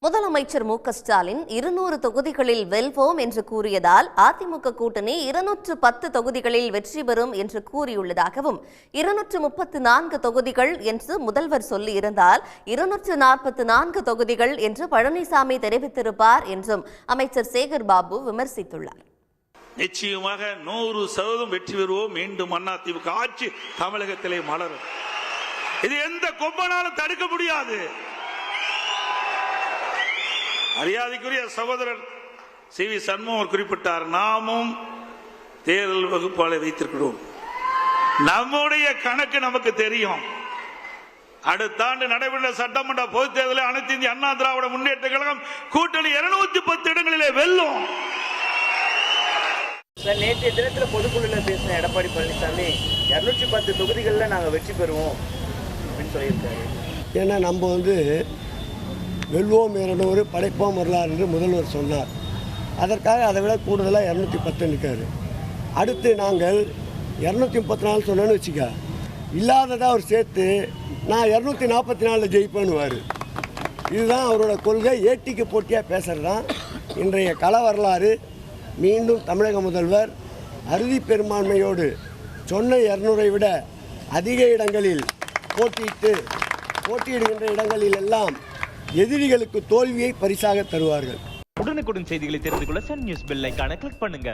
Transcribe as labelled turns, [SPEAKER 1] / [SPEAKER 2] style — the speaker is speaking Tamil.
[SPEAKER 1] முதலமைச்சர் மு.க.ஸ்டாலின் 200 தொகுதிகளில் வெல்வோம் என்று கூறியதால் அதிமுக கூட்டணி 210 தொகுதிகளில் வெற்றி பெறும் என்று கூறியுள்ளதாகவும் 234 தொகுதிகள் என்று முதல்வர் சொல்லியிருந்தால் 244 தொகுதிகள் என்று பழனிசாமி தெரிவித்திருப்பார் என்றும் அமைச்சர் சேகர் பாபு விமர்சித்துள்ளார்.
[SPEAKER 2] நிச்சயமாக 100% வெற்றி பெறுவோம். மீண்டும் அதிமுக ஆட்சி தமிழகத்திலே மலரும். இது எந்த கொம்பனாலும் தடுக்க முடியாது. மரியாதைக்குரிய சகோதரர் சி.வி. சண்முகம் குறிப்பிட்டார், நாமும் தேர்தல் வகுப்பாளை வைத்திருக்கிறோம். நம்முடைய கணக்கு நமக்கு தெரியும். அடுத்த ஆண்டு நடைபெற்ற சட்டமன்ற பொதுத் தேர்தலில் அனைத்து இந்திய அண்ணா திராவிட முன்னேற்ற கழகம் கூட்டணி 210 இடங்களிலே வெல்லும்.
[SPEAKER 3] நேற்றைய தினத்தில் பொதுக்குழுல பேசின எடப்பாடி பழனிசாமி 210 தொகுதிகளில் நாங்கள் வெற்றி பெறுவோம் அப்படின்னு சொல்லியிருக்காரு.
[SPEAKER 4] ஏன்னா நம்ம வெல்வோம் 200 படைப்போம் வரலாறு என்று முதல்வர் சொன்னார். அதற்காக அதை விட கூடுதலாக 210 நிற்காரு. அடுத்து நாங்கள் 234 சொன்னேன்னு வச்சுக்க, இல்லாததாக அவர் சேர்த்து நான் 244 ஜெயிப்பேன்னுவார். இதுதான் அவரோட கொள்கை. ஏட்டிக்கு போட்டியாக பேசுகிறது தான் இன்றைய கள வரலாறு. மீண்டும் தமிழக முதல்வர் அறுதி பெரும்பான்மையோடு சொன்ன 200 விட அதிக இடங்களில் போட்டியிடுகின்ற இடங்களில் எல்லாம் எதிரிகளுக்கு தோல்வியை பரிசாக தருவார்கள்.
[SPEAKER 5] உடனுக்குடன் செய்திகளை தெரிந்து கொள்ள சன் நியூஸ் பெல் ஐகானை கிளிக் பண்ணுங்க.